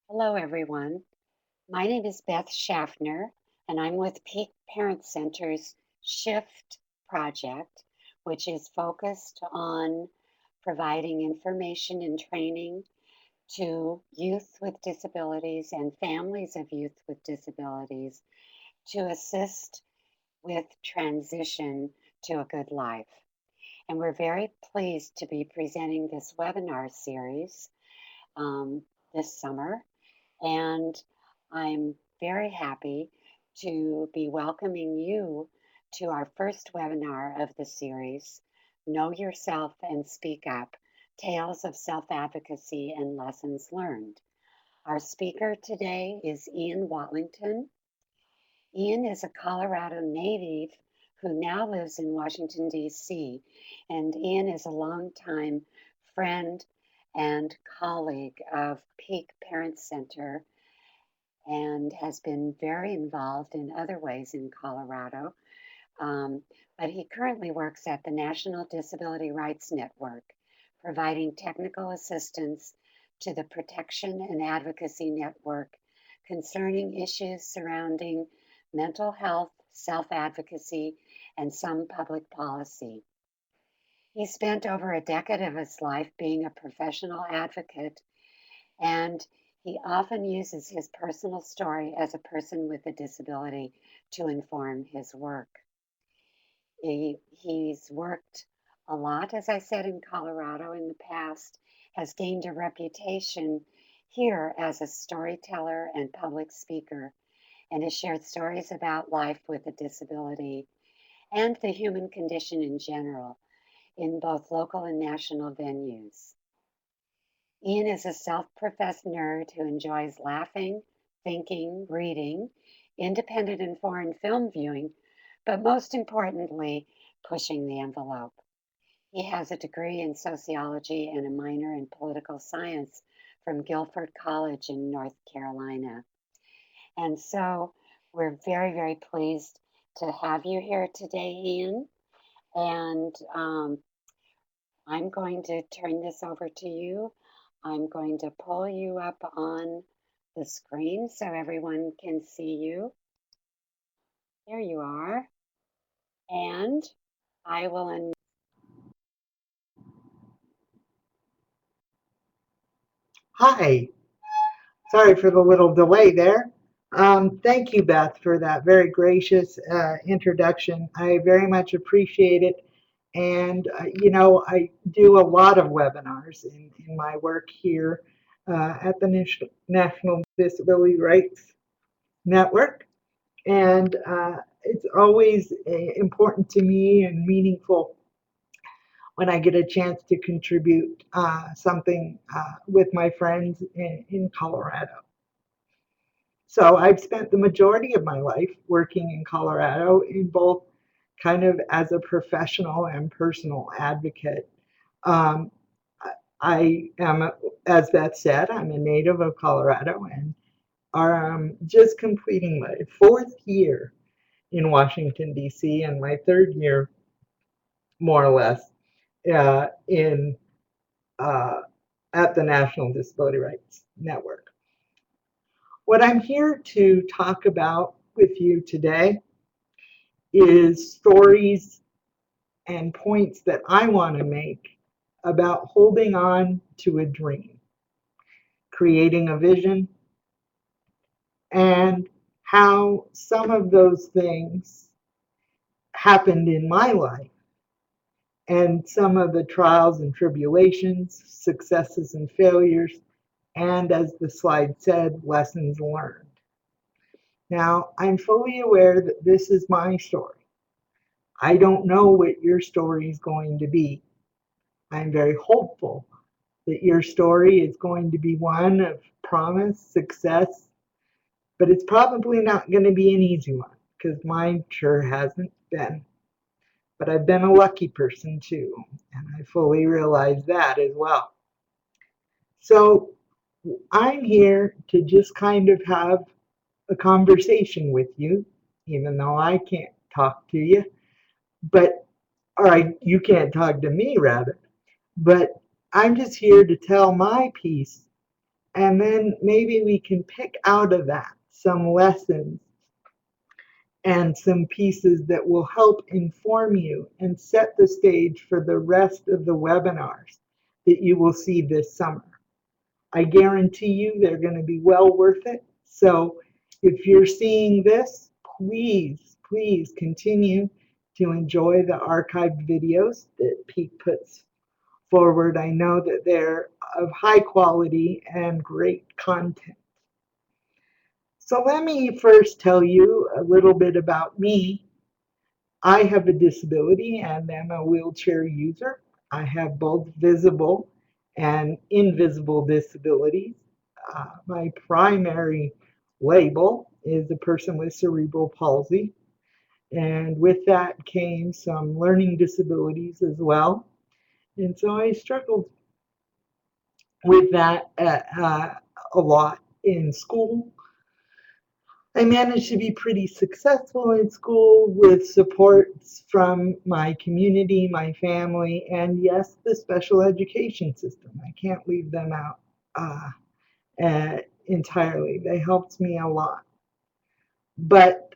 Hello, everyone. My name is Beth Schaffner, and I'm with Peak Parent Center's SHIFT project, which is focused on providing information and training to youth with disabilities and families of youth with disabilities to assist with transition to a good life. And we're very pleased to be presenting this webinar series um, this summer. And I'm very happy to be welcoming you to our first webinar of the series, Know Yourself and Speak Up, Tales of Self-Advocacy and Lessons Learned. Our speaker today is Ian Watlington. Ian is a Colorado native who now lives in Washington, D.C., and Ian is a longtime friend and colleague of Peak Parent Center and has been very involved in other ways in Colorado. Um, but he currently works at the National Disability Rights Network, providing technical assistance to the Protection and Advocacy Network concerning issues surrounding mental health, self advocacy, and some public policy. He spent over a decade of his life being a professional advocate, and he often uses his personal story as a person with a disability to inform his work. He's worked a lot, as I said, in Colorado in the past, has gained a reputation here as a storyteller and public speaker, and has shared stories about life with a disability and the human condition in general in both local and national venues. Ian is a self professed nerd who enjoys laughing, thinking, reading, independent and foreign film viewing, but most importantly, pushing the envelope. He has a degree in sociology and a minor in political science from Guilford College in North Carolina. And so we're very, very pleased to have you here today, Ian. And I'm going to turn this over to you. I'm going to pull you up on the screen so everyone can see you. There you are. And I will. Hi, sorry for the little delay there. Thank you, Beth, for that very gracious introduction. I very much appreciate it. And, I do a lot of webinars in my work here at the National Disability Rights Network. And it's always important to me and meaningful when I get a chance to contribute something with my friends in Colorado. So I've spent the majority of my life working in Colorado in both kind of as a professional and personal advocate. Um, I am, as Beth said, I'm a native of Colorado and are just completing my fourth year in Washington, D.C., and my third year, more or less, in uh, at the National Disability Rights Network. What I'm here to talk about with you today is stories and points that I want to make about holding on to a dream, creating a vision, and how some of those things happened in my life, and some of the trials and tribulations, successes and failures, and as the slide said, lessons learned. Now, I'm fully aware that this is my story. I don't know what your story is going to be. I'm very hopeful that your story is going to be one of promise, success, but it's probably not going to be an easy one because mine sure hasn't been. But I've been a lucky person too, and I fully realize that as well. So I'm here to just kind of have a conversation with you, even though I can't talk to you, but you can't talk to me rather. But I'm just here to tell my piece And then maybe we can pick out of that some lessons and some pieces that will help inform you and set the stage for the rest of the webinars that you will see this summer. I guarantee you they're going to be well worth it. So if you're seeing this, please, please continue to enjoy the archived videos that Peak puts forward. I know that they're of high quality and great content. So let me first tell you a little bit about me. I have a disability and am a wheelchair user. I have both visible and invisible disabilities. My primary label is a person with cerebral palsy, and with that came some learning disabilities as well. And so I struggled with that a lot in school. I managed to be pretty successful in school with supports from my community, my family, and yes, the special education system. I can't leave them out entirely. They helped me a lot. But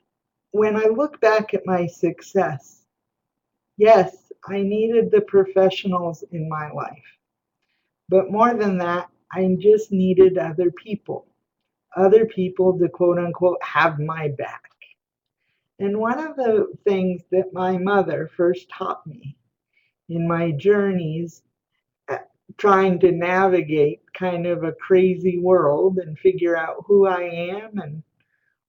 when I look back at my success, yes, I needed the professionals in my life. But more than that, I just needed other people to quote unquote have my back. And one of the things that my mother first taught me in my journeys trying to navigate kind of a crazy world and figure out who I am and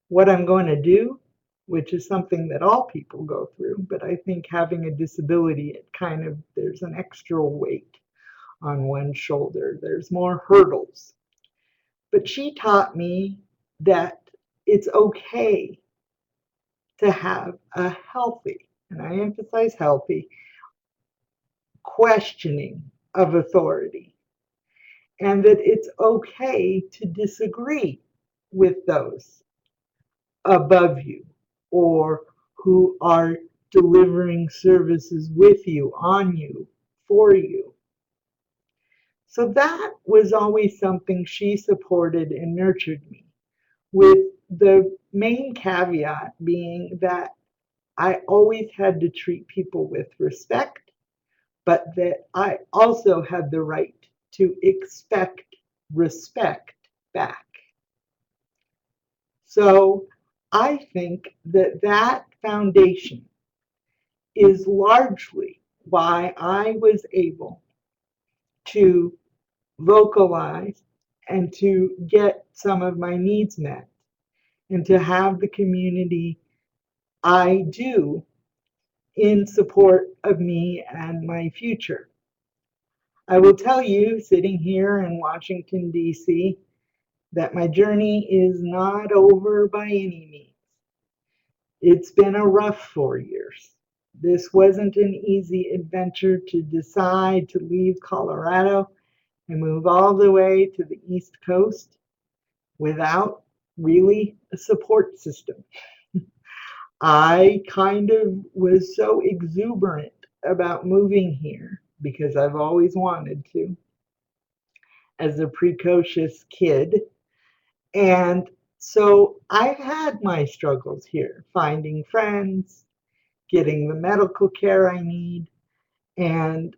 what I'm going to do, which is something that all people go through. But I think having a disability, it kind of, there's an extra weight on one shoulder, there's more hurdles. But she taught me that it's okay to have a healthy, and I emphasize healthy, questioning of authority, and that it's okay to disagree with those above you or who are delivering services with you, on you, for you. So that was always something she supported and nurtured me, with the main caveat being that I always had to treat people with respect, but that I also had the right to expect respect back. So I think that that foundation is largely why I was able to vocalize and to get some of my needs met and to have the community I do in support of me and my future. I will tell you, sitting here in Washington, D.C., that my journey is not over by any means. It's been a rough 4 years. This wasn't an easy adventure to decide to leave Colorado and move all the way to the East Coast without really a support system. I kind of was so exuberant about moving here because I've always wanted to as a precocious kid. And so I've had my struggles here, finding friends, getting the medical care I need. And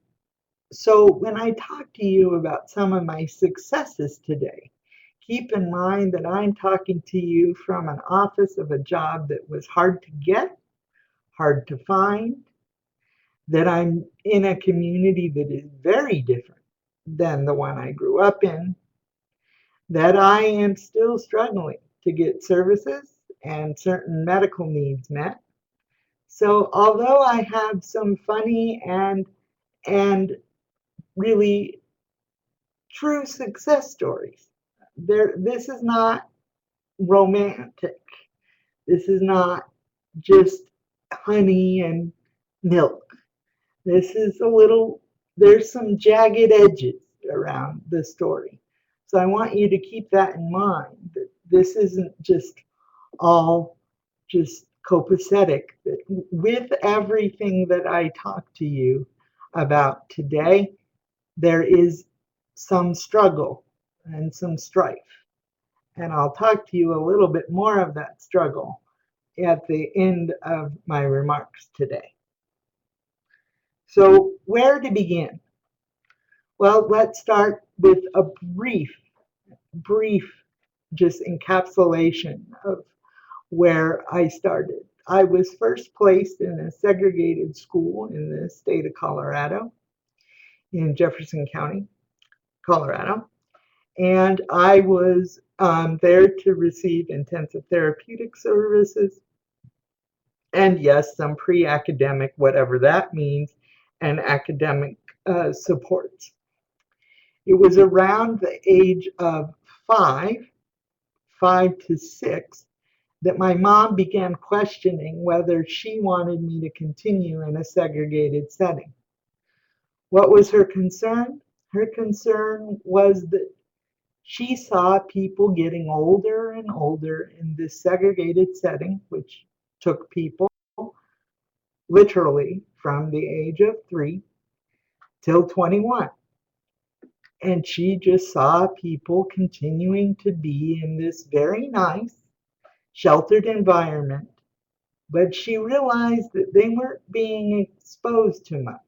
so when I talk to you about some of my successes today, keep in mind that I'm talking to you from an office of a job that was hard to get, hard to find, that I'm in a community that is very different than the one I grew up in, that I am still struggling to get services and certain medical needs met. So although I have some funny and really true success stories, this is not romantic. This is not just honey and milk. This is a little, there's some jagged edges around the story. So I want you to keep that in mind, that this isn't just all just copacetic, that with everything that I talk to you about today, there is some struggle and some strife. And I'll talk to you a little bit more of that struggle at the end of my remarks today. So, where to begin? Well, let's start with a brief just encapsulation of where I started. I was first placed in a segregated school in the state of Colorado, in Jefferson County, Colorado. And I was there to receive intensive therapeutic services and, yes, some pre academic, whatever that means, and academic supports. It was around the age of five, 5 to 6, that my mom began questioning whether she wanted me to continue in a segregated setting. What was her concern? Her concern was that she saw people getting older and older in this segregated setting, which took people literally from the age of 3 till 21. And she just saw people continuing to be in this very nice, sheltered environment, but she realized that they weren't being exposed to much.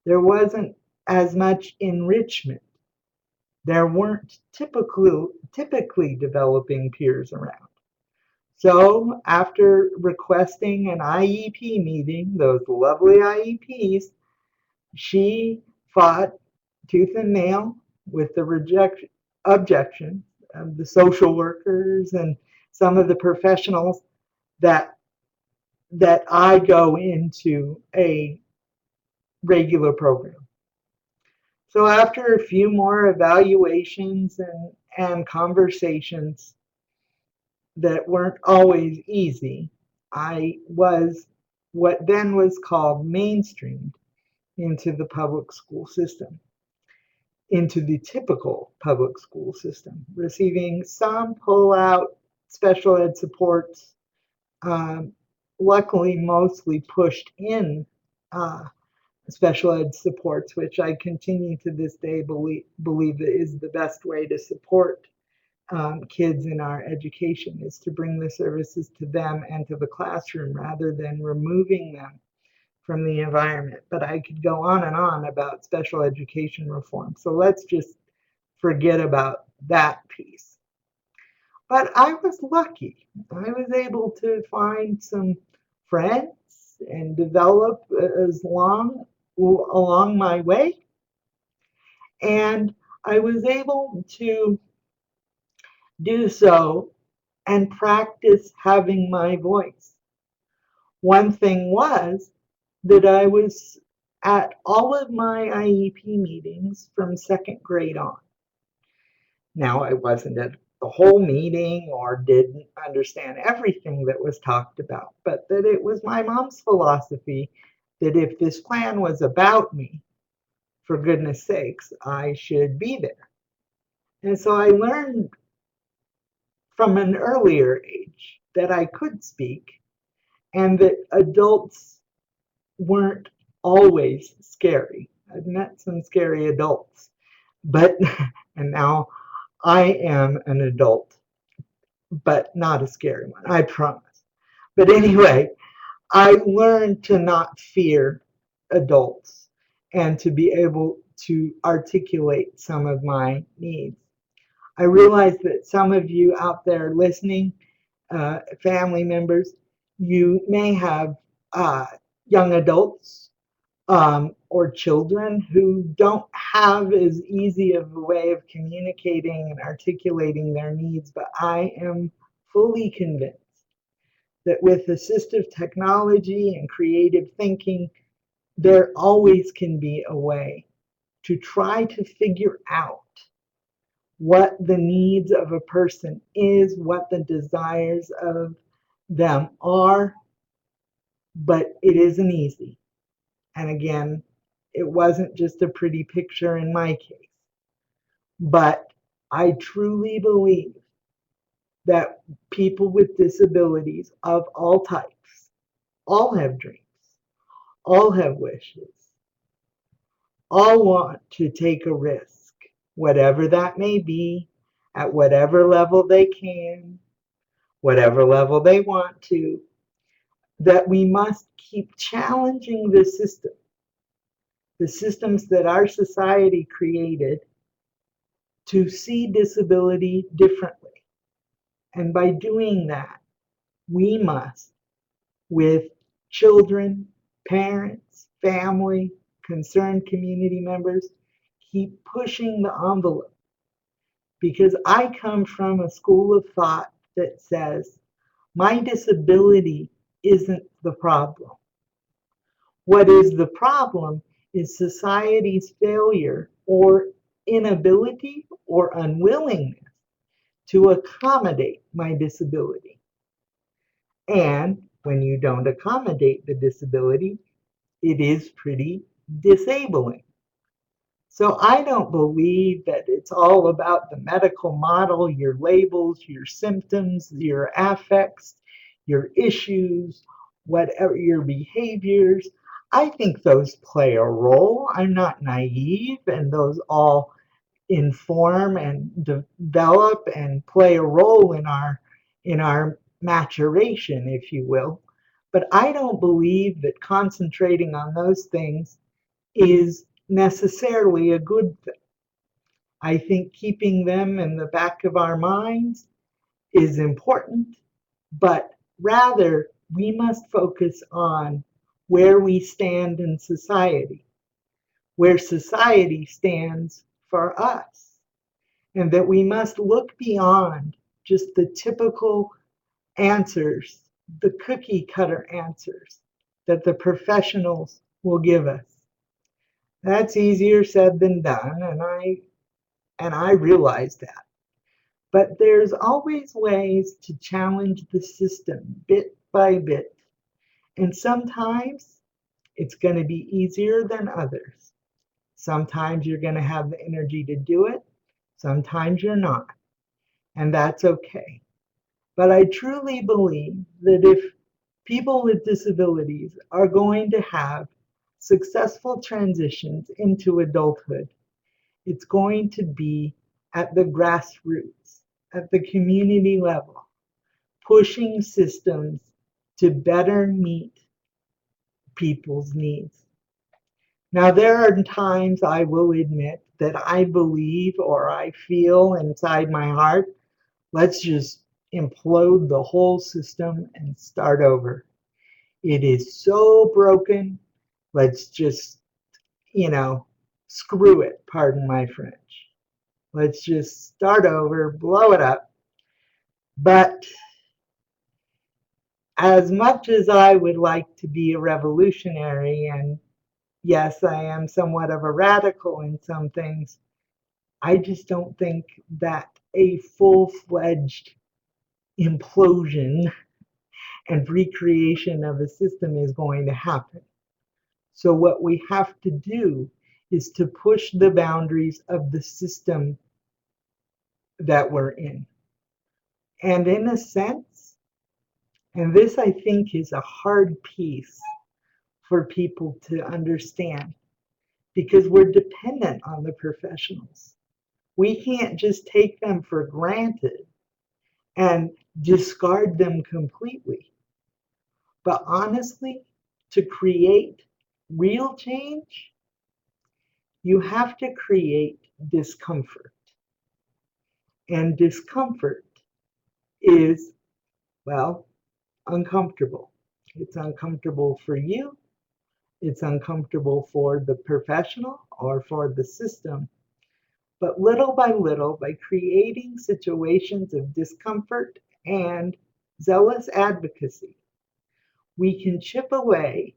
There wasn't as much enrichment. There weren't typically developing peers around. So, after requesting an IEP meeting, those lovely IEPs, she fought tooth and nail with the objection of the social workers and some of the professionals that I go into a regular program. So after a few more evaluations and conversations that weren't always easy, I was what then was called mainstreamed into the public school system, into the typical public school system, receiving some pull-out special ed supports, um, luckily mostly pushed in special ed supports, which I continue to this day believe that is the best way to support kids in our education, is to bring the services to them and to the classroom rather than removing them from the environment. But I could go on and on about special education reform. So let's just forget about that piece. But I was lucky. I was able to find some friends and develop along my way. And I was able to do so and practice having my voice. One thing was that I was at all of my IEP meetings from second grade on. Now, I wasn't at the whole meeting or didn't understand everything that was talked about, but that it was my mom's philosophy that if this plan was about me, for goodness sakes, I should be there. And so I learned from an earlier age that I could speak and that adults weren't always scary. I've met some scary adults, but, and now I am an adult, but not a scary one, I promise. But anyway, I learned to not fear adults and to be able to articulate some of my needs. I realize that some of you out there listening, family members, you may have uh, young adults or children who don't have as easy of a way of communicating and articulating their needs, but I am fully convinced that with assistive technology and creative thinking, there always can be a way to try to figure out what the needs of a person is, what the desires of them are, but it isn't easy. And again, it wasn't just a pretty picture in my case, but I truly believe that people with disabilities of all types all have dreams, all have wishes, all want to take a risk. whatever that may be, at whatever level they can, whatever level they want to, that we must keep challenging the systems that our society created to see disability differently. And by doing that, we must, with children, parents, family, concerned community members, keep pushing the envelope. Because I come from a school of thought that says my disability isn't the problem. What is the problem is society's failure or inability or unwillingness to accommodate my disability. And when you don't accommodate the disability, it is pretty disabling. So I don't believe that it's all about the medical model, your labels, your symptoms, your affects, your issues, whatever your behaviors. I think those play a role. I'm not naive, and those all inform and develop and play a role in our maturation, if you will. But I don't believe that concentrating on those things is necessarily a good thing. I think keeping them in the back of our minds is important, but rather we must focus on where we stand in society, where society stands for us, and that we must look beyond just the typical answers, the cookie cutter answers that the professionals will give us. That's easier said than done, and I realize that. But there's always ways to challenge the system bit by bit. And sometimes it's going to be easier than others. Sometimes you're going to have the energy to do it. Sometimes you're not. And that's okay. But I truly believe that if people with disabilities are going to have successful transitions into adulthood, it's going to be at the grassroots, at the community level, pushing systems to better meet people's needs. Now, there are times I will admit that I believe or I feel inside my heart, let's just implode the whole system and start over. It is so broken. Let's just, you know, screw it, pardon my French. Let's just start over, blow it up. But as much as I would like to be a revolutionary, and yes, I am somewhat of a radical in some things, I just don't think that a full fledged implosion and recreation of a system is going to happen. So, what we have to do is to push the boundaries of the system that we're in. And in a sense, and this I think is a hard piece for people to understand because we're dependent on the professionals. We can't just take them for granted and discard them completely. But honestly, to create real change, you have to create discomfort. And discomfort is, well, uncomfortable. It's uncomfortable for you, it's uncomfortable for the professional or for the system. But little by little, by creating situations of discomfort and zealous advocacy, we can chip away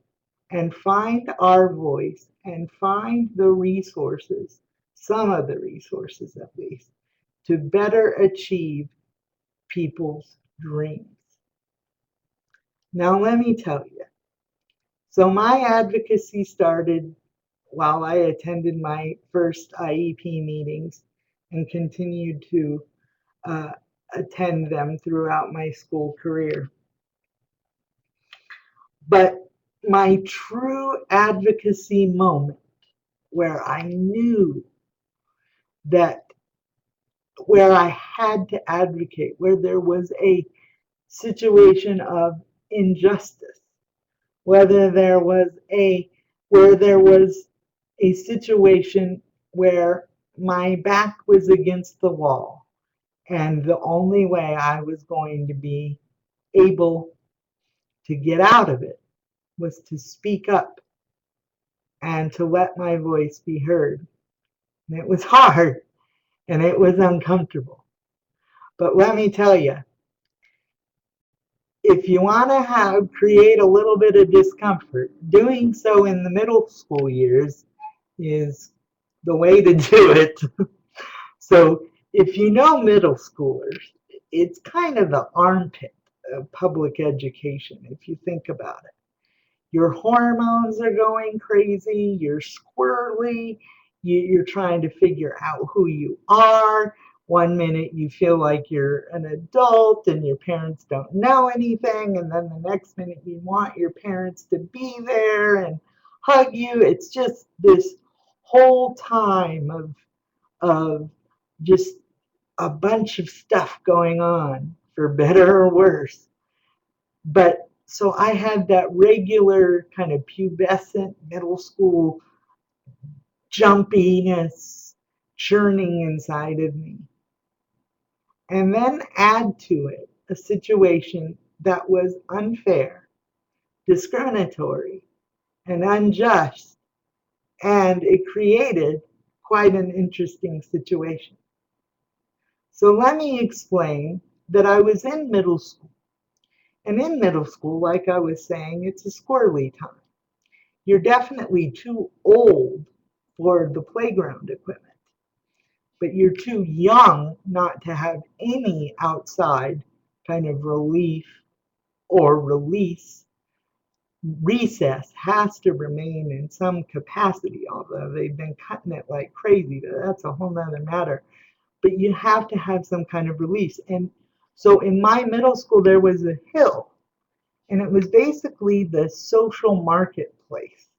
and find our voice and find the resources, some of the resources at least, to better achieve people's dreams. Now, let me tell you. So, my advocacy started while I attended my first IEP meetings and continued to uh, attend them throughout my school career. But my true advocacy moment where I knew that where I had to advocate, where there was a situation of injustice, whether there was a where there was a situation where my back was against the wall and the only way I was going to be able to get out of it was to speak up and to let my voice be heard. And it was hard and it was uncomfortable. But let me tell you, if you want to have create a little bit of discomfort, doing so in the middle school years is the way to do it. So if you know middle schoolers, it's kind of the armpit of public education if you think about it. Your hormones are going crazy, you're squirrely, you're trying to figure out who you are. One minute you feel like you're an adult and your parents don't know anything, and then the next minute you want your parents to be there and hug you. It's just this whole time of just a bunch of stuff going on, for better or worse. But so I had that regular kind of pubescent middle school jumpiness churning inside of me. And then add to it a situation that was unfair, discriminatory, and unjust. And it created quite an interesting situation. So let me explain that I was in middle school. And in middle school, like I was saying, it's a squirrely time. You're definitely too old for the playground equipment, but you're too young not to have any outside kind of relief or release. Recess has to remain in some capacity, although they've been cutting it like crazy. That's a whole nother matter. But you have to have some kind of release. And so in my middle school, there was a hill. And it was basically the social marketplace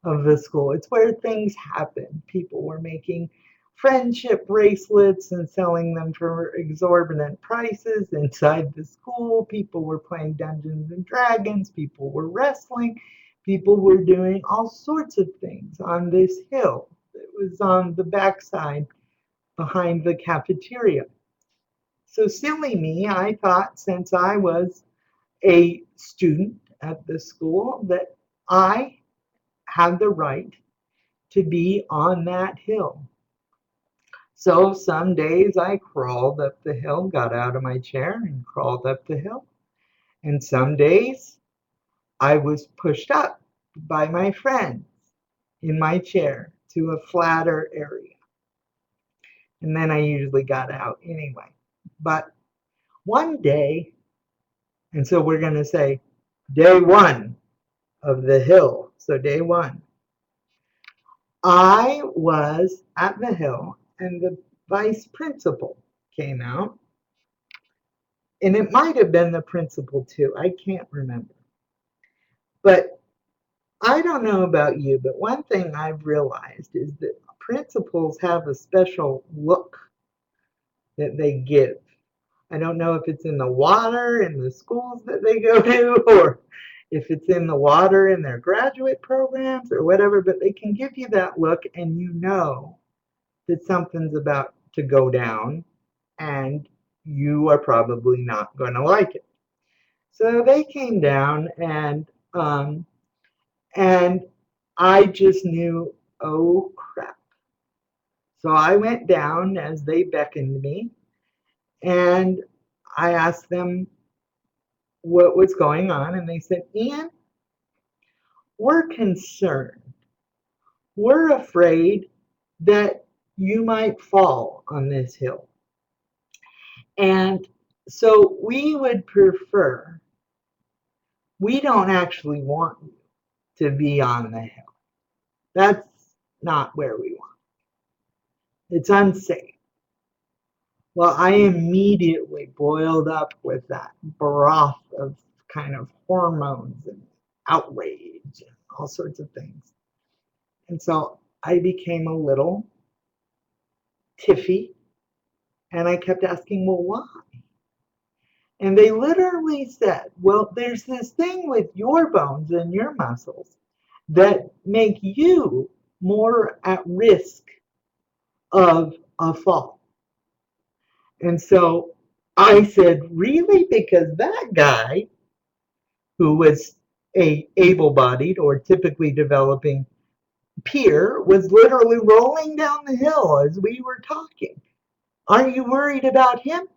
of the school. It's where things happen. People were making friendship bracelets and selling them for exorbitant prices inside the school. People were playing Dungeons and Dragons. People were wrestling. People were doing all sorts of things on this hill. It was on the backside behind the cafeteria. So silly me, I thought since I was a student at the school that I had the right to be on that hill. So some days I crawled up the hill, got out of my chair and crawled up the hill. And some days I was pushed up by my friends in my chair to a flatter area. And then I usually got out anyway. But one day, and so we're going to say day one of the hill. So day one, I was at the Hill and the vice principal came out, and it might have been the principal too. I can't remember. But I don't know about you, but one thing I've realized is that principals have a special look that they give. I don't know if it's in the water in the schools that they go to or if it's in the water in their graduate programs or whatever, but they can give you that look and you know that something's about to go down and you are probably not going to like it. So they came down and I just knew, oh crap. So I went down as they beckoned me and I asked them what was going on and they said, Ian, we're concerned. We're afraid that you might fall on this hill. And so we would prefer, we don't actually want you to be on the hill. That's not where we want. It's unsafe. Well, I immediately boiled up with that broth of kind of hormones and outrage and all sorts of things. And so I became a little Tiffy. And I kept asking, well, why? And they literally said, well, there's this thing with your bones and your muscles that make you more at risk of a fall. And so I said, really? Because that guy who was a able-bodied or typically developing peer was literally rolling down the hill as we were talking. Aren't you worried about him?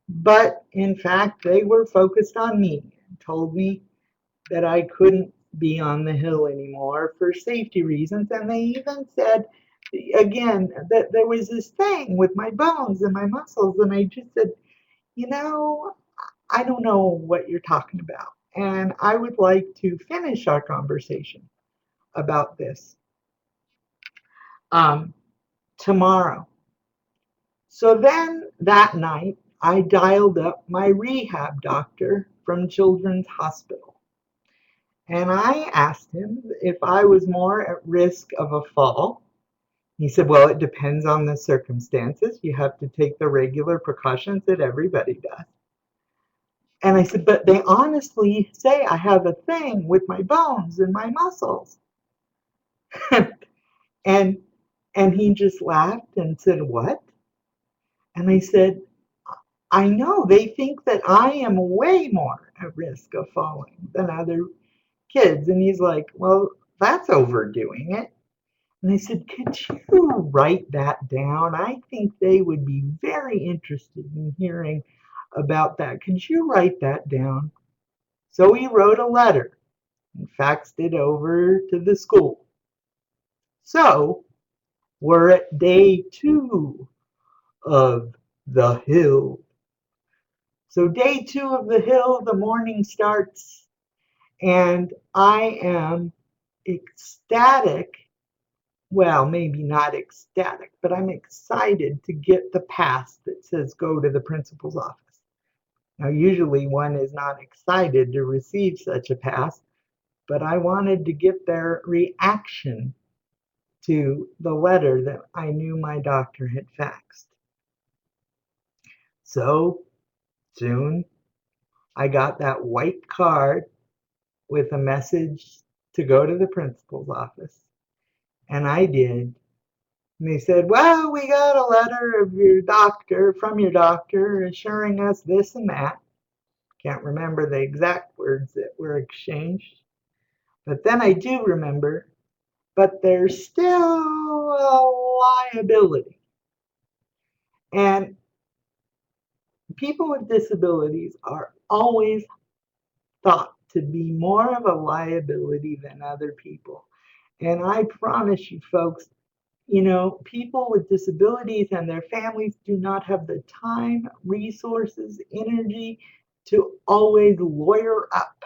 But in fact, they were focused on me and told me that I couldn't be on the hill anymore for safety reasons. And they even said, again, that there was this thing with my bones and my muscles. And I just said, you know, I don't know what you're talking about. And I would like to finish our conversation about this um, tomorrow. So then that night, I dialed up my rehab doctor from Children's Hospital. And I asked him if I was more at risk of a fall. He said, well, it depends on the circumstances. You have to take the regular precautions that everybody does. And I said, but they honestly say I have a thing with my bones and my muscles. and and he just laughed and said, what? And I said, I know they think that I am way more at risk of falling than other kids. And he's like, well, that's overdoing it. And I said, could you write that down? I think they would be very interested in hearing about that. Could you write that down? So he wrote a letter and faxed it over to the school. So we're at day 2 of the hill. So day 2 of the hill, the morning starts, and I am ecstatic. Well, maybe not ecstatic, but I'm excited to get the pass that says go to the principal's office. Now, usually one is not excited to receive such a pass, but I wanted to get their reaction to the letter that I knew my doctor had faxed. So soon I got that white card with a message to go to the principal's office, and I did. And they said, well, we got a letter of your doctor, from your doctor, assuring us this and that. Can't remember the exact words that were exchanged. But then I do remember, but there's still a liability. And people with disabilities are always thought to be more of a liability than other people. And I promise you, folks, people with disabilities and their families do not have the time, resources, energy to always lawyer up.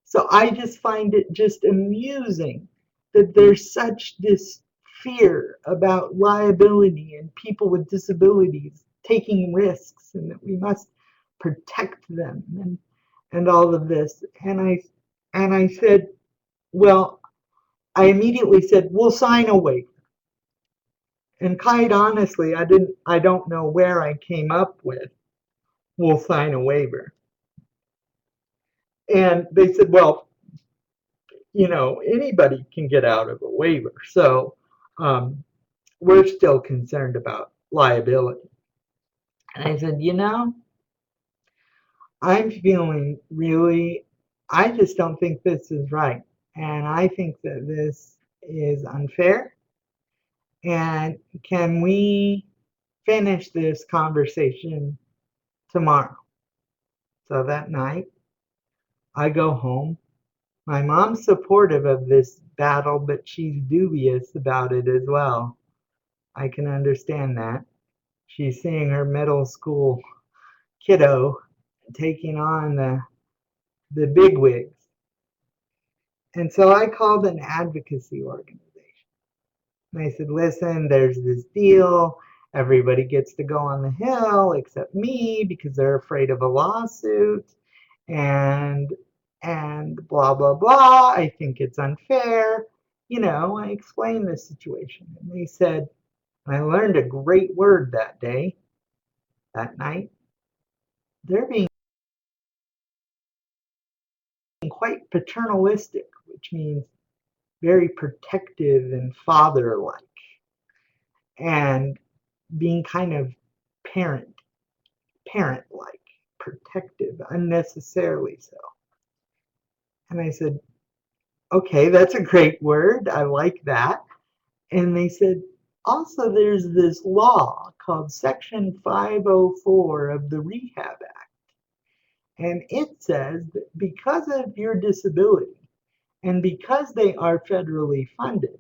So I just find it just amusing that there's such this fear about liability and people with disabilities taking risks and that we must protect them and all of this. And I said, well, I immediately said, we'll sign a waiver. And quite honestly, I don't know where I came up with, we'll sign a waiver. And they said, well, anybody can get out of a waiver. So um, we're still concerned about liability. And I said, I'm feeling really, I just don't think this is right. And I think that this is unfair. And can we finish this conversation tomorrow? So that night, I go home. My mom's supportive of this battle, but she's dubious about it as well. I can understand that. She's seeing her middle school kiddo taking on the bigwigs. And so I called an advocacy organization. And I said, listen, there's this deal. Everybody gets to go on the hill except me because they're afraid of a lawsuit. And blah blah blah. I think it's unfair. I explained the situation. And they said, I learned a great word that day, that night. They're being quite paternalistic, which means very protective and father-like, and being kind of parent parent-like, protective, unnecessarily so. And I said, okay, that's a great word. I like that. And they said, also, there's this law called Section 504 of the Rehab Act. And it says that because of your disability and because they are federally funded,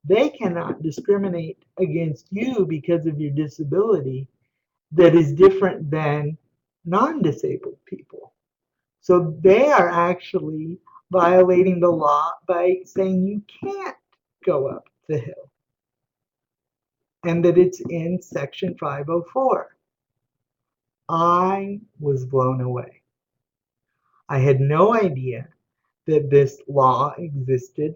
they cannot discriminate against you because of your disability that is different than non disabled people. So they are actually violating the law by saying you can't go up the hill and that it's in Section 504. I was blown away. I had no idea that this law existed.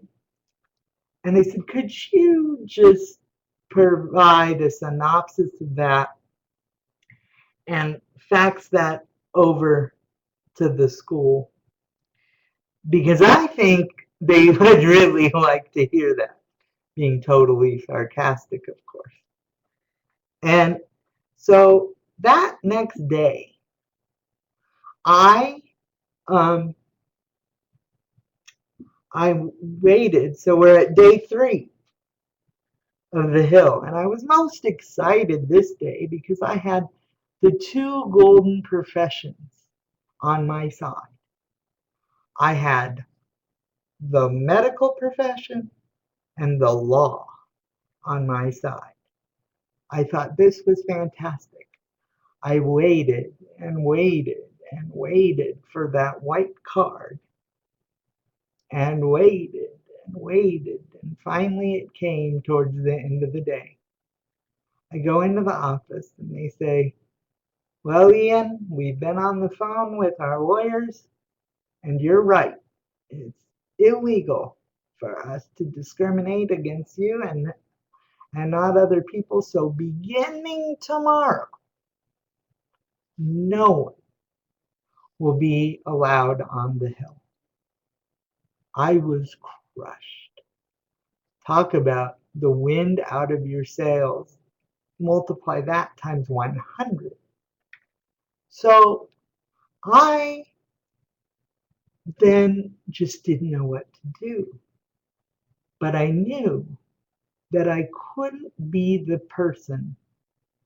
And they said, could you just provide a synopsis of that and fax that over to the school? Because I think they would really like to hear that, being totally sarcastic, of course. And so that next day, I um, I waited. So we're at day 3 of the hill, and I was most excited this day because I had the 2 golden professions on my side. I had the medical profession and the law on my side. I thought this was fantastic. I waited and waited and waited for that white card and waited and waited. And finally it came towards the end of the day. I go into the office and they say, well, Ian, we've been on the phone with our lawyers and you're right. It's illegal for us to discriminate against you and not other people. So beginning tomorrow, no one will be allowed on the hill. I was crushed. Talk about the wind out of your sails. Multiply that times 100. So I then just didn't know what to do. But I knew that I couldn't be the person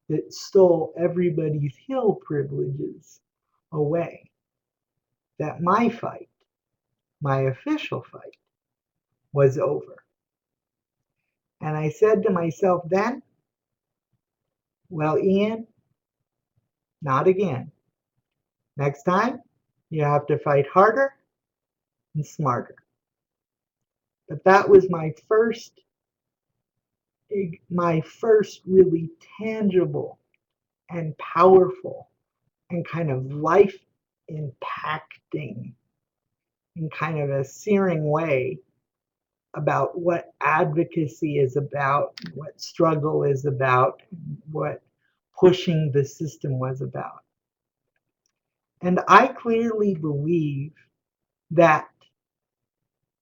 that stole everybody's hill privileges away. That my fight, my official fight, was over. And I said to myself then, well, Ian, not again. Next time, you have to fight harder and smarter. But that was my first really tangible and powerful and kind of life impacting in kind of a searing way about what advocacy is about, what struggle is about, what pushing the system was about. And I clearly believe that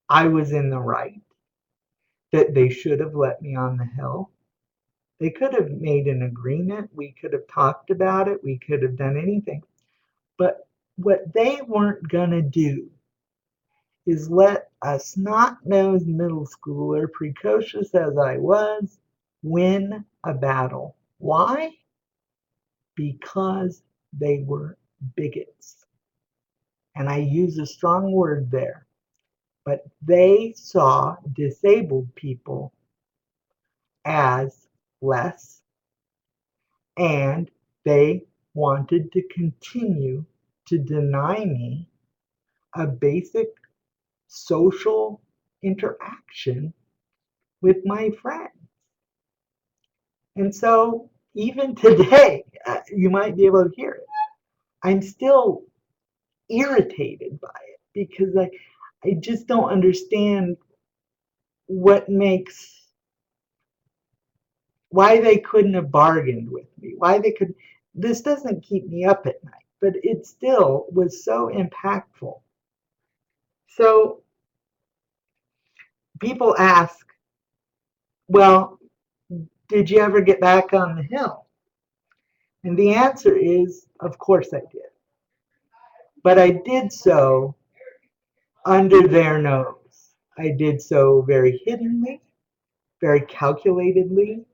I was in the right, that they should have let me on the hill. They could have made an agreement. We could have talked about it. We could have done anything. But what they weren't going to do is let a snot-nosed middle schooler, precocious as I was, win a battle. Why? Because they were bigots. And I use a strong word there. But they saw disabled people as less, and they wanted to continue to deny me a basic social interaction with my friends. And so even today, you might be able to hear it. I'm still irritated by it because I just don't understand what makes, why they couldn't have bargained with me, why they could, this doesn't keep me up at night, but it still was so impactful. So people ask, well, did you ever get back on the hill? And the answer is, of course I did. But I did so under their nose. I did so very hiddenly, very calculatedly.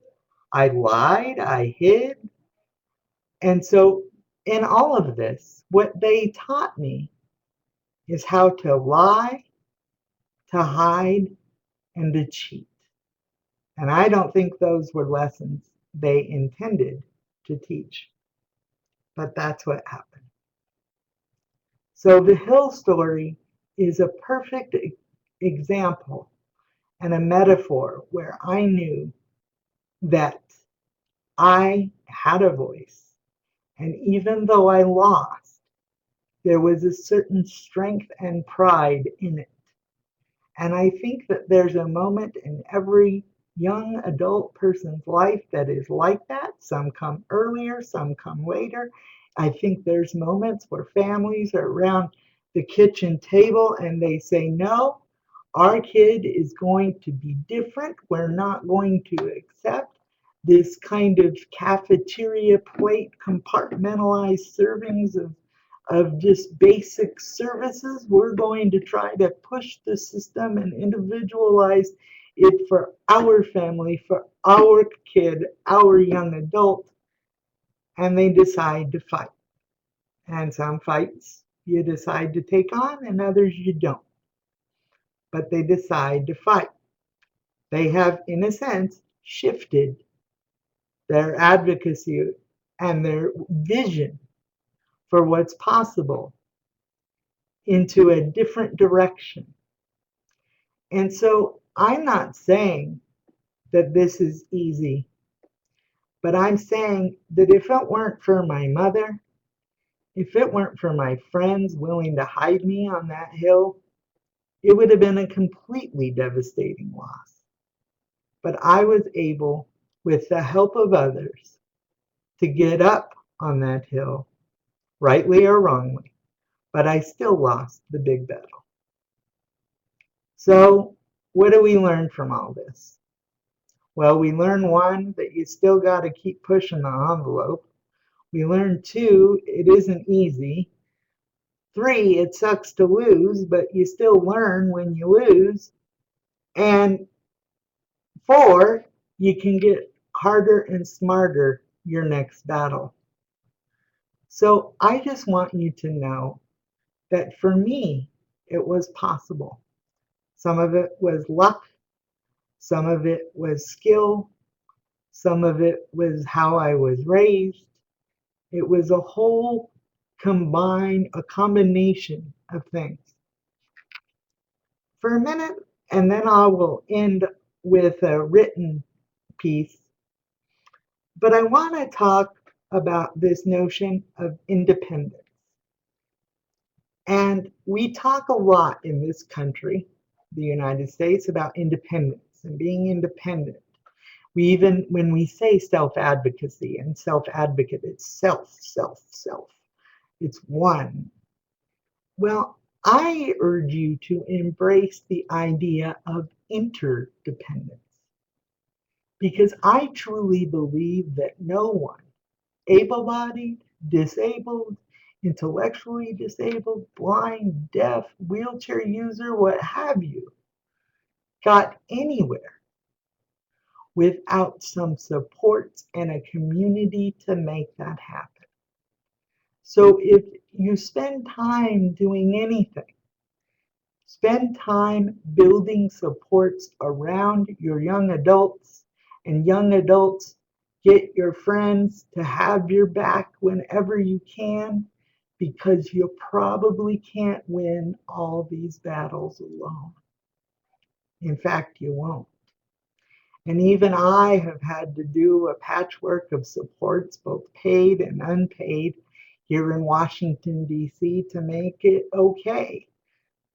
I lied, I hid. And so, in all of this, what they taught me is how to lie, to hide, and to cheat. And I don't think those were lessons they intended to teach, but that's what happened. So, the Hill story is a perfect example and a metaphor where I knew that I had a voice. And even though I lost, there was a certain strength and pride in it. And I think that there's a moment in every young adult person's life that is like that. Some come earlier, some come later. I think there's moments where families are around the kitchen table and they say, no, our kid is going to be different. We're not going to accept this kind of cafeteria plate compartmentalized servings of just basic services. We're going to try to push the system and individualize it for our family, for our kid, our young adult. And they decide to fight. And some fights you decide to take on, and others you don't. But they decide to fight. They have, in a sense, shifted their advocacy and their vision for what's possible into a different direction. And so I'm not saying that this is easy, but I'm saying that if it weren't for my mother, if it weren't for my friends willing to hide me on that hill, it would have been a completely devastating loss. But I was able, with the help of others, to get up on that hill, rightly or wrongly, but I still lost the big battle. So, what do we learn from all this? Well, we learn one, that you still got to keep pushing the envelope. We learn two, it isn't easy. Three, it sucks to lose, but you still learn when you lose. And four, you can get harder and smarter your next battle. So I just want you to know that for me, it was possible. Some of it was luck, some of it was skill, some of it was how I was raised. It was a whole a combination of things. For a minute, and then I will end with a written piece. But I want to talk about this notion of independence. And we talk a lot in this country, the United States, about independence and being independent. We even, when we say self-advocacy and self-advocate, it's self, self, self. It's one. Well, I urge you to embrace the idea of interdependence because I truly believe that no one, able bodied, disabled, intellectually disabled, blind, deaf, wheelchair user, what have you, got anywhere without some supports and a community to make that happen. So if you spend time doing anything, spend time building supports around your young adults, and young adults, get your friends to have your back whenever you can, because you probably can't win all these battles alone. In fact, you won't. And even I have had to do a patchwork of supports, both paid and unpaid, here in Washington, D.C., to make it okay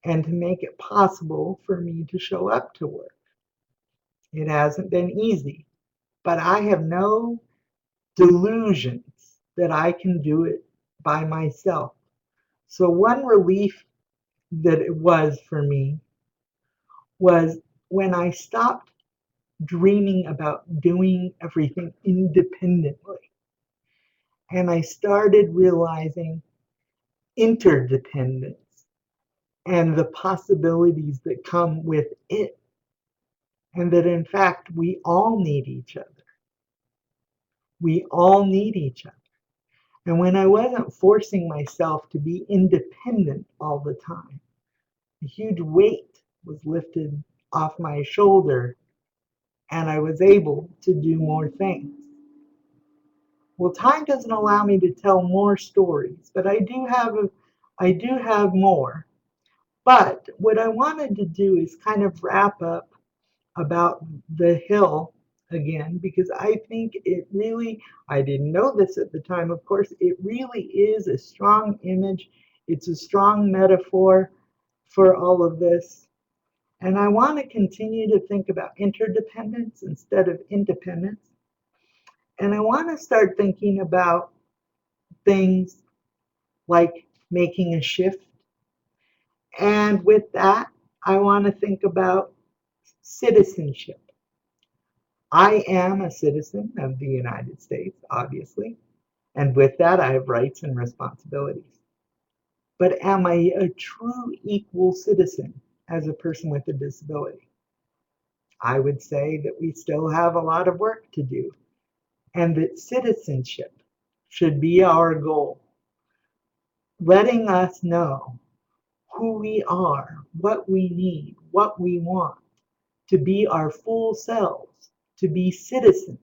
and to make it possible for me to show up to work. It hasn't been easy, but I have no delusions that I can do it by myself. So, one relief that it was for me was when I stopped dreaming about doing everything independently and I started realizing interdependence and the possibilities that come with it, and that in fact we all need each other. We all need each other. And when I wasn't forcing myself to be independent all the time, a huge weight was lifted off my shoulder and I was able to do more things. Well, time doesn't allow me to tell more stories, but I do have more. But what I wanted to do is kind of wrap up about the hill again, because I think it really, I didn't know this at the time, of course, it really is a strong image. It's a strong metaphor for all of this. And I want to continue to think about interdependence instead of independence. And I want to start thinking about things like making a shift. And with that, I want to think about citizenship. I am a citizen of the United States, obviously, and with that, I have rights and responsibilities. But am I a true equal citizen as a person with a disability? I would say that we still have a lot of work to do, and that citizenship should be our goal, letting us know who we are, what we need, what we want, to be our full selves, to be citizens,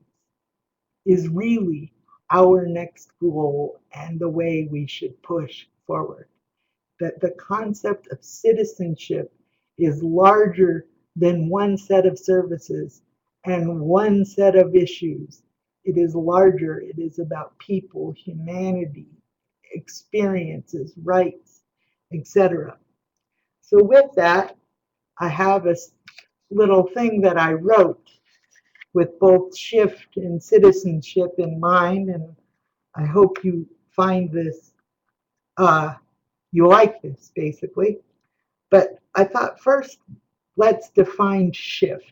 is really our next goal and the way we should push forward. That the concept of citizenship is larger than one set of services and one set of issues. It is larger. It is about people, humanity, experiences, rights, etc. So, with that, I have a little thing that I wrote with both shift and citizenship in mind, and I hope you find this, you like this basically. But I thought first, let's define shift.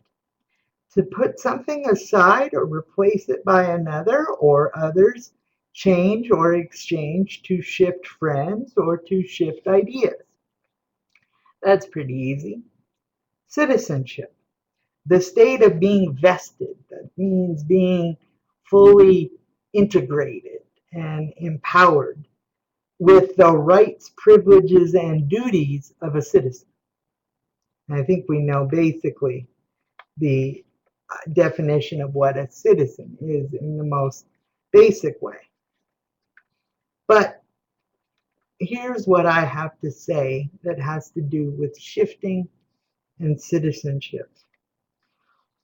To put something aside or replace it by another or others, change or exchange, to shift friends or to shift ideas. That's pretty easy. Citizenship, the state of being vested, that means being fully integrated and empowered with the rights, privileges, and duties of a citizen. And I think we know basically the definition of what a citizen is in the most basic way. But here's what I have to say that has to do with shifting and citizenship.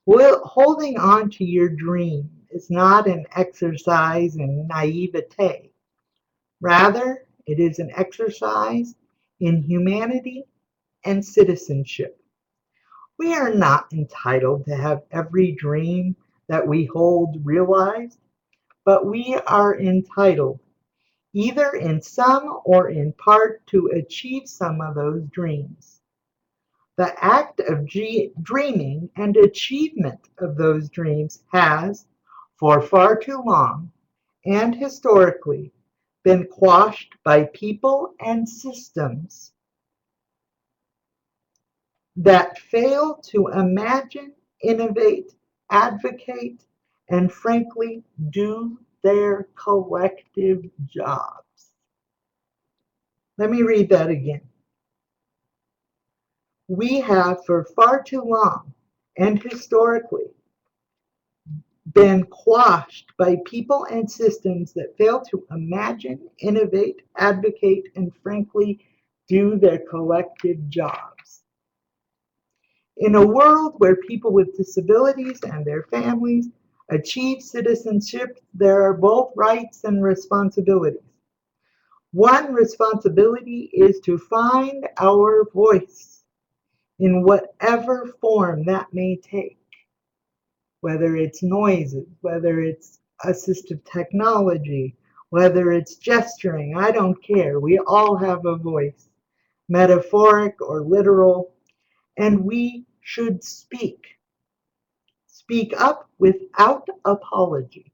Well, holding on to your dream is not an exercise in naivete. Rather, it is an exercise in humanity and citizenship. We are not entitled to have every dream that we hold realized, but we are entitled, either in some or in part, to achieve some of those dreams. The act of dreaming and achievement of those dreams has, for far too long and historically, been quashed by people and systems that fail to imagine, innovate, advocate, and frankly, do their collective jobs. Let me read that again. We have, for far too long and historically, been quashed by people and systems that fail to imagine, innovate, advocate, and frankly, do their collective jobs. In a world where people with disabilities and their families achieve citizenship, there are both rights and responsibilities. One responsibility is to find our voice in whatever form that may take. whether it's noises, whether it's assistive technology, whether it's gesturing, I don't care. We all have a voice, metaphoric or literal, and we should speak. Speak up without apology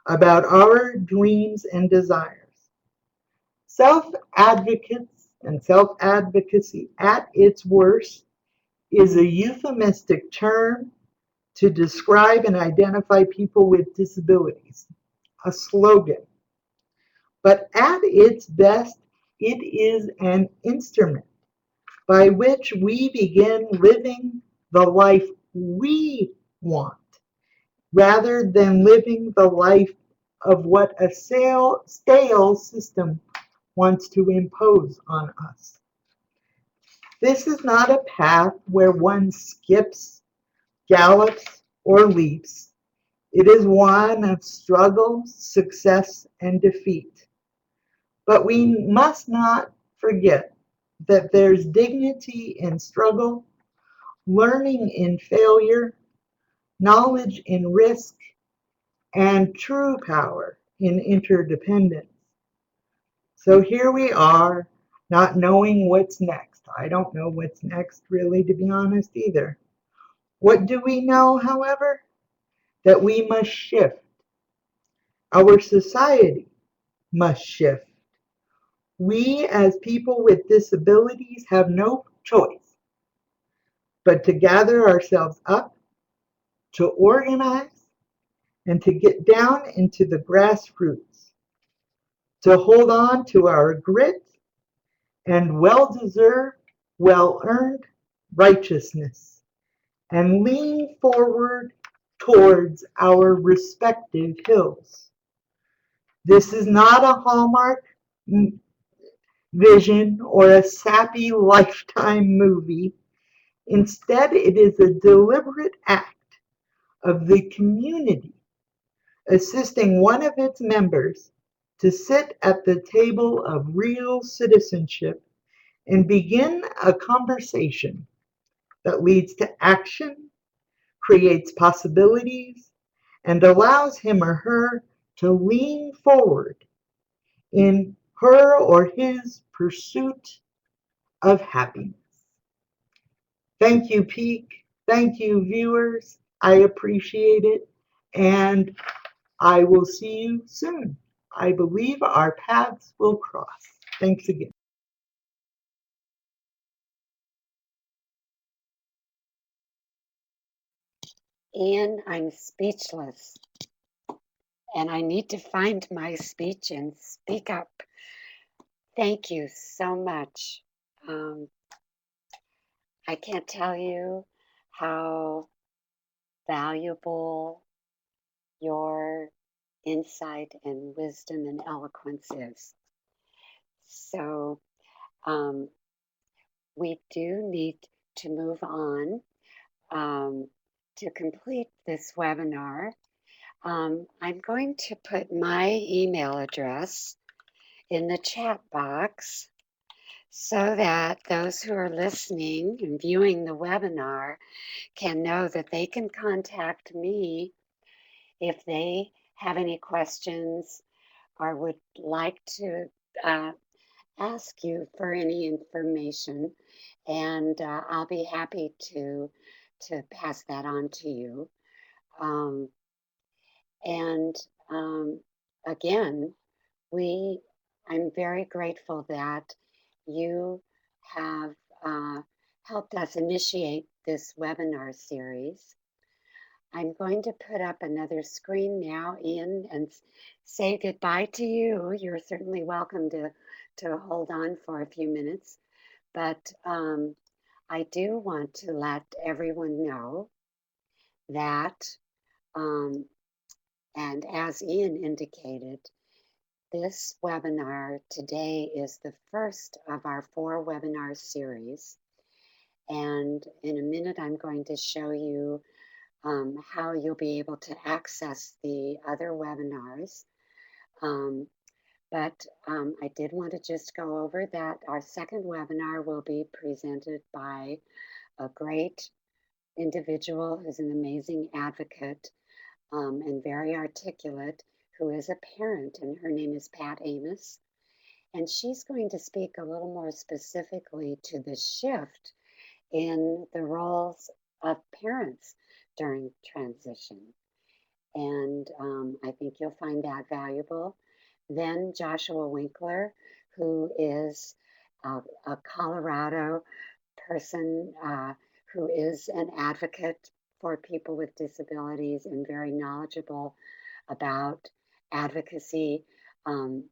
about our dreams and desires. Self advocates and self advocacy at its worst is a euphemistic term to describe and identify people with disabilities, a slogan. But at its best, it is an instrument by which we begin living the life we want rather than living the life of what a stale system wants to impose on us. This is not a path where one skips, gallops, or leaps. It is one of struggle, success, and defeat. But we must not forget that there's dignity in struggle, learning in failure, knowledge in risk, and true power in interdependence. So here we are, not knowing what's next. I don't know what's next, really, to be honest, either. What do we know, however? That we must shift. Our society must shift. We, as people with disabilities, have no choice but to gather ourselves up, to organize, and to get down into the grassroots, to hold on to our grit and well deserved, well earned righteousness, and lean forward towards our respective hills. This is not a Hallmark vision or a sappy Lifetime movie. Instead, it is a deliberate act of the community assisting one of its members to sit at the table of real citizenship and begin a conversation that leads to action, creates possibilities, and allows him or her to lean forward in her or his pursuit of happiness. Thank you, Peak. Thank you, viewers. I appreciate it. And I will see you soon. I believe our paths will cross. Thanks again. Ian, I'm speechless and I need to find my speech and speak up. Thank you so much. Um, I can't tell you how valuable your insight and wisdom and eloquence is. So, um, we do need to move on um, to complete this webinar. I'm going to put my email address in the chat box so that those who are listening and viewing the webinar can know that they can contact me if they have any questions or would like to uh, ask you for any information, and I'll be happy to pass that on to you. Um, and again, we I'm very grateful that you have uh, helped us initiate this webinar series. I'm going to put up another screen now, Ian, and say goodbye to you. You're certainly welcome to hold on for a few minutes, but I do want to let everyone know that, um, and as Ian indicated, this webinar today is the first of our 4 webinar series. And in a minute, I'm going to show you how you'll be able to access the other webinars. Um, but I did want to just go over that our second webinar will be presented by a great individual who's an amazing advocate and very articulate, who is a parent, and her name is Pat Amos. And she's going to speak a little more specifically to the shift in the roles of parents during transition. And I think you'll find that valuable. Then Joshua Winkler, who is a Colorado person who is an advocate for people with disabilities and very knowledgeable about advocacy, um,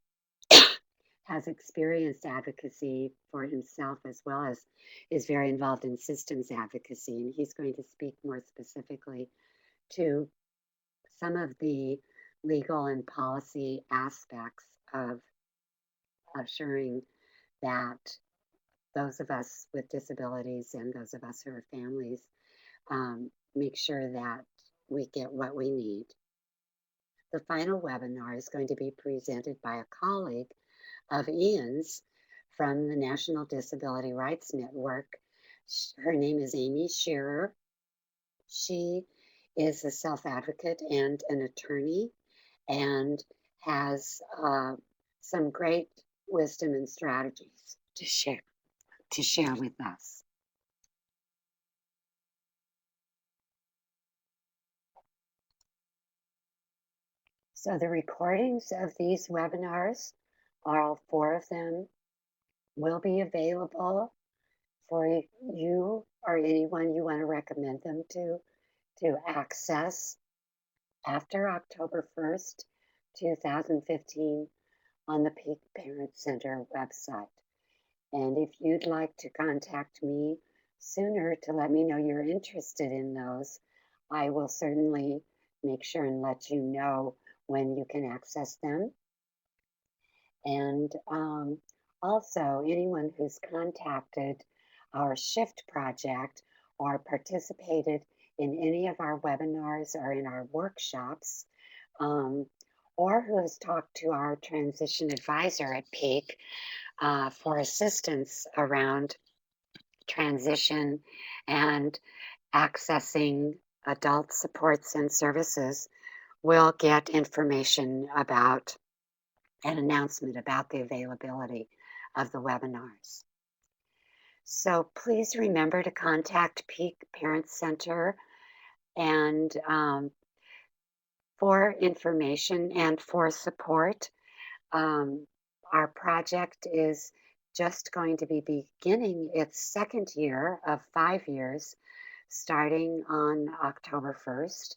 has experienced advocacy for himself as well as is very involved in systems advocacy. And he's going to speak more specifically to some of the legal and policy aspects of assuring that those of us with disabilities and those of us who are families make sure that we get what we need. The final webinar is going to be presented by a colleague of Ian's from the National Disability Rights Network. Her name is Amy Shearer. She is a self-advocate and an attorney and has some great wisdom and strategies to share with us. So the recordings of these webinars, all four of them, will be available for you or anyone you want to recommend them to access after October 1st, 2015 on the Peak Parent Center website. And if you'd like to contact me sooner to let me know you're interested in those, I will certainly make sure and let you know when you can access them. And also, anyone who's contacted our Shift project or participated in any of our webinars or in our workshops, um, or who has talked to our transition advisor at Peak for assistance around transition and accessing adult supports and services will get information about an announcement about the availability of the webinars. So please remember to contact Peak Parent Center and for information and for support. Our project is just going to be beginning its second year of 5 years, starting on October 1st.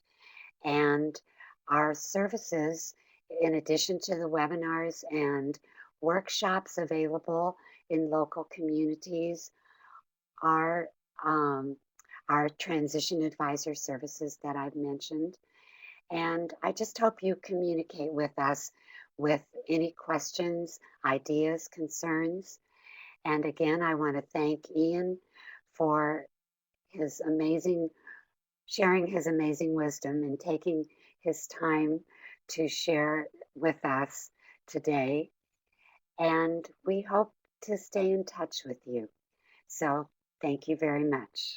And our services, in addition to the webinars and workshops available in local communities, are our transition advisor services that I've mentioned. And I just hope you communicate with us with any questions, ideas, concerns. And again, I want to thank Ian for his amazing, sharing his amazing wisdom and taking his time to share with us today. And we hope to stay in touch with you. So thank you very much.